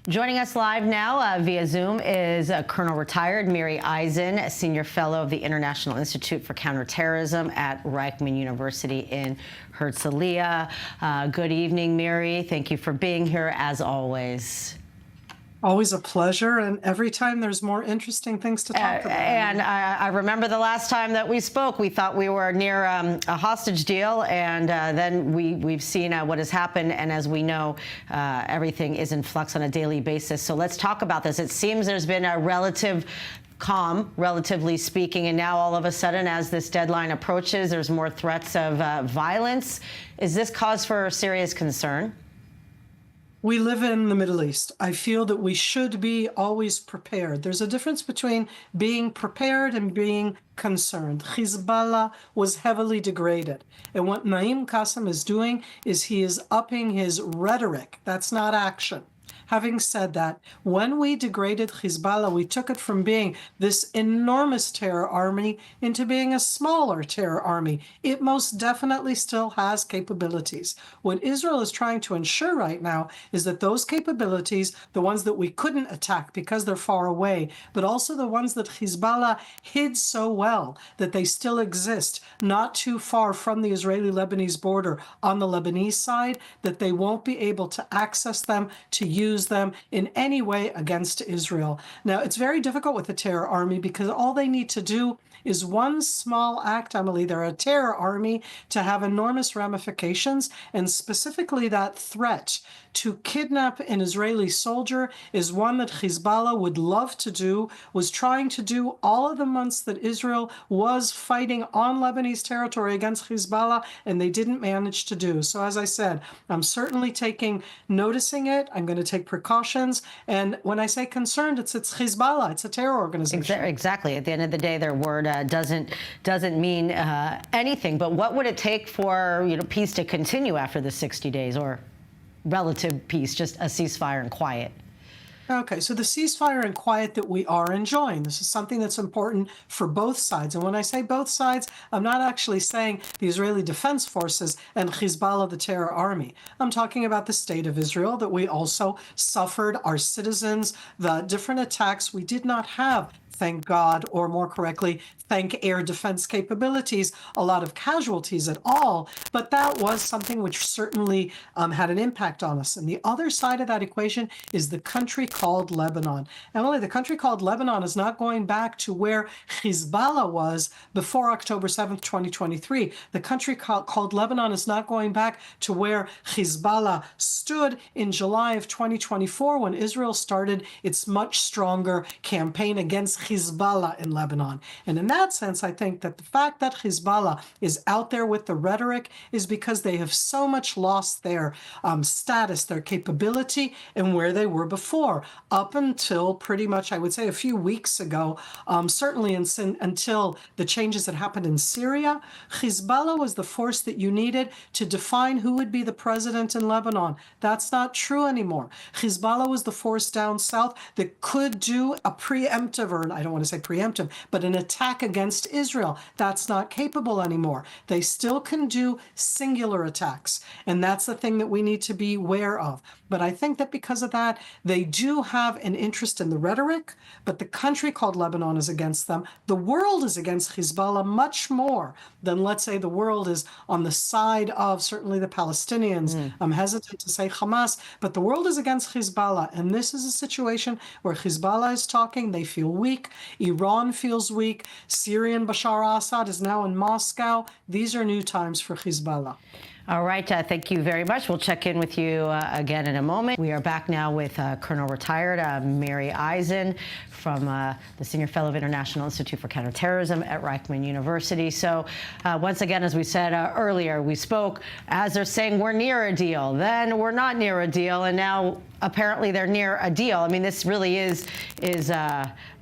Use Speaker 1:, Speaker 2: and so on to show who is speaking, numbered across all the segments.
Speaker 1: Joining us live now via Zoom is Colonel Retired Miri Eisen, Senior Fellow of the International Institute for Counterterrorism at Reichman University in Herzliya. Good evening, Miri. Thank you for being here, as always.
Speaker 2: Always a pleasure, and every time there's more interesting things to talk about.
Speaker 1: And I remember the last time that we spoke, we thought we were near a hostage deal, and then we've seen what has happened, and as we know, everything is in flux on a daily basis. So let's talk about this. It seems there's been a relative calm, relatively speaking, and now all of a sudden, as this deadline approaches, there's more threats of violence. Is this cause for serious concern?
Speaker 2: We live in the Middle East. I feel that we should be always prepared. There's a difference between being prepared and being concerned. Hezbollah was heavily degraded. And what Naim Qassem is doing is he is upping his rhetoric. That's not action. Having said that, when we degraded Hezbollah, we took it from being this enormous terror army into being a smaller terror army. It most definitely still has capabilities. What Israel is trying to ensure right now is that those capabilities, the ones that we couldn't attack because they're far away, but also the ones that Hezbollah hid so well that they still exist, not too far from the Israeli-Lebanese border on the Lebanese side, that they won't be able to access them, to use them in any way against Israel. Now, it's very difficult with the terror army because all they need to do is one small act, Emily. They're a terror army to have enormous ramifications, and specifically that threat to kidnap an Israeli soldier is one that Hezbollah would love to do, was trying to do all of the months that Israel was fighting on Lebanese territory against Hezbollah, and they didn't manage to do. So as I said, I'm certainly noticing it. I'm going to take precautions. And when I say concerned, it's Hezbollah. It's a terror organization.
Speaker 1: Exactly. At the end of the day, their word doesn't mean anything. But what would it take for peace to continue after the 60 days, or relative peace, just a ceasefire and quiet?
Speaker 2: Okay, so the ceasefire and quiet that we are enjoying, this is something that's important for both sides. And when I say both sides, I'm not actually saying the Israeli Defense Forces and Hezbollah, the terror army. I'm talking about the state of Israel, that we also suffered, our citizens, the different attacks. We did not have, thank God, or more correctly, thank air defense capabilities, a lot of casualties at all, but that was something which certainly had an impact on us. And the other side of that equation is the country called Lebanon. Emily, the country called Lebanon is not going back to where Hezbollah was before October 7th, 2023. The country called Lebanon is not going back to where Hezbollah stood in July of 2024 when Israel started its much stronger campaign against Hezbollah in Lebanon. And in that sense, I think that the fact that Hezbollah is out there with the rhetoric is because they have so much lost their status, their capability, and where they were before, up until pretty much, I would say, a few weeks ago, certainly until the changes that happened in Syria. Hezbollah was the force that you needed to define who would be the president in Lebanon. That's not true anymore. Hezbollah was the force down south that could do a preemptive, or I don't want to say preemptive, but an attack against Israel. That's not capable anymore. They still can do singular attacks, and that's the thing that we need to be aware of. But I think that because of that, they do have an interest in the rhetoric, but the country called Lebanon is against them. The world is against Hezbollah much more than, let's say, the world is on the side of certainly the Palestinians. I'm hesitant to say Hamas, but the world is against Hezbollah. And this is a situation where Hezbollah is talking. They feel weak. Iran feels weak. Syrian Bashar al-Assad is now in Moscow. These are new times for Hezbollah.
Speaker 1: All right. Thank you very much. We'll check in with you again in a moment. We are back now with Colonel Retired Miri Eisen from the Senior Fellow of International Institute for Counterterrorism at Reichman University. So once again, as we said earlier, we spoke as they're saying we're near a deal, then we're not near a deal, and now apparently they're near a deal. I mean, this really is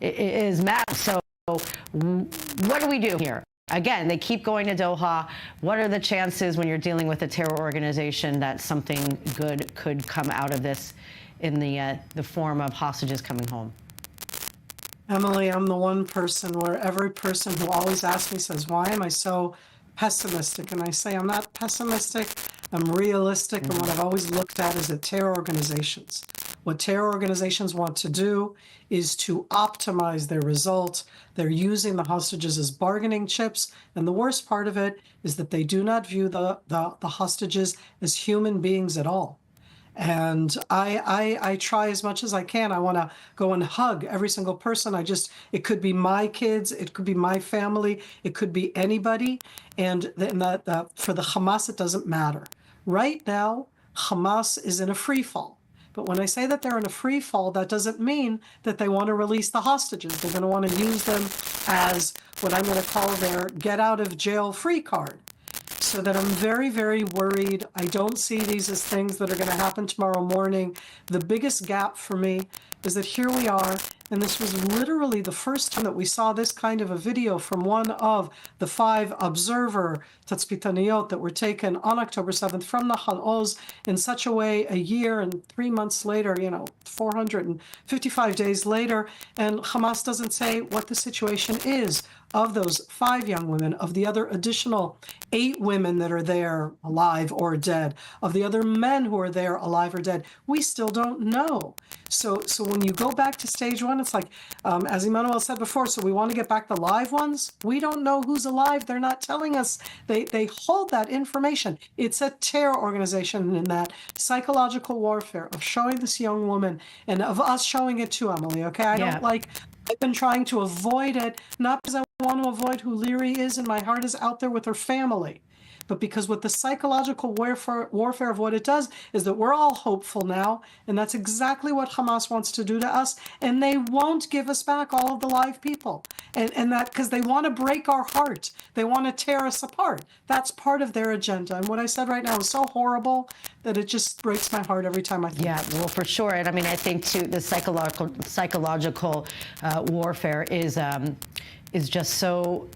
Speaker 1: mad. So what do we do here? Again, they keep going to Doha. What are the chances when you're dealing with a terror organization that something good could come out of this in the form of hostages coming home?
Speaker 2: Emily, I'm the one person where every person who always asks me says, why am I so pessimistic? And I say, I'm not pessimistic. I'm realistic. And what I've always looked at is the terror organizations. What terror organizations want to do is to optimize their results. They're using the hostages as bargaining chips. And the worst part of it is that they do not view the hostages as human beings at all. And I try as much as I can. I want to go and hug every single person. It could be my kids, it could be my family, it could be anybody. And for the Hamas, it doesn't matter. Right now, Hamas is in a free fall. But when I say that they're in a free fall, that doesn't mean that they want to release the hostages. They're going to want to use them as what I'm going to call their get out of jail free card. So that I'm very, very worried. I don't see these as things that are going to happen tomorrow morning. The biggest gap for me is that here we are, and this was literally the first time that we saw this kind of a video from one of the 5 observer tatzpitaniyot that were taken on October 7th from the Nahal Oz in such a way a year and 3 months later, 455 days later, and Hamas doesn't say what the situation is of those 5 young women, of the other additional 8 women that are there alive or dead, of the other men who are there alive or dead. We still don't know. So when you go back to stage 1, it's like, as Emmanuel said before, so we want to get back the live ones. We don't know who's alive. They're not telling us. They hold that information. It's a terror organization in that psychological warfare of showing this young woman and of us showing it too, Emily, okay? I've been trying to avoid it, not because I want to avoid who Liri is and my heart is out there with her family, but because with the psychological warfare of what it does is that we're all hopeful now, and that's exactly what Hamas wants to do to us, and they won't give us back all of the live people, and that because they want to break our heart, they want to tear us apart. That's part of their agenda, and what I said right now is so horrible that it just breaks my heart every time I think.
Speaker 1: Yeah, well, for sure, and I mean, I think too the psychological warfare is just so.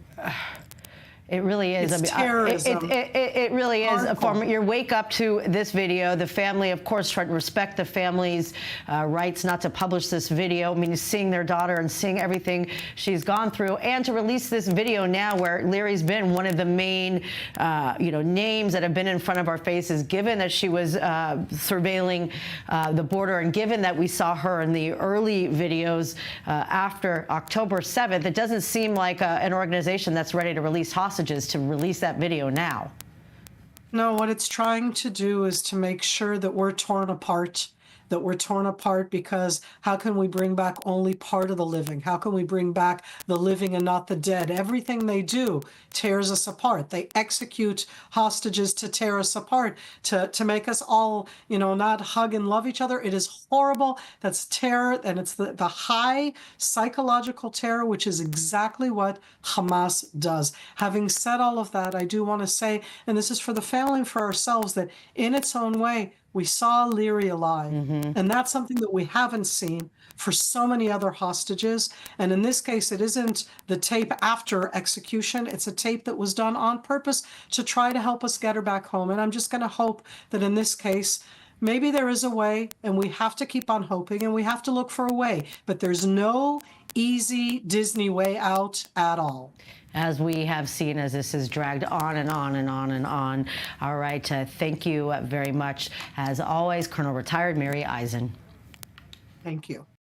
Speaker 1: It really is.
Speaker 2: It's terrorism.
Speaker 1: It really is a form.
Speaker 2: Hardcore.
Speaker 1: You wake up to this video. The family, of course, try to respect the family's rights not to publish this video. I mean, seeing their daughter and seeing everything she's gone through, and to release this video now where Liri's been one of the main, names that have been in front of our faces, given that she was surveilling the border, and given that we saw her in the early videos after October 7th. It doesn't seem like an organization that's ready to release hostages to release that video now.
Speaker 2: No, what it's trying to do is to make sure that we're torn apart, because how can we bring back only part of the living? How can we bring back the living and not the dead? Everything they do tears us apart. They execute hostages to tear us apart, to make us all, not hug and love each other. It is horrible. That's terror, and it's the high psychological terror, which is exactly what Hamas does. Having said all of that, I do want to say, and this is for the family and for ourselves, that in its own way, we saw Liri alive, and that's something that we haven't seen for so many other hostages. And in this case, it isn't the tape after execution. It's a tape that was done on purpose to try to help us get her back home. And I'm just going to hope that in this case, maybe there is a way, and we have to keep on hoping, and we have to look for a way. But there's no easy Disney way out at all.
Speaker 1: As we have seen, as this is dragged on and on and on and on. All right, thank you very much. As always, Colonel Retired Miri Eisen.
Speaker 2: Thank you.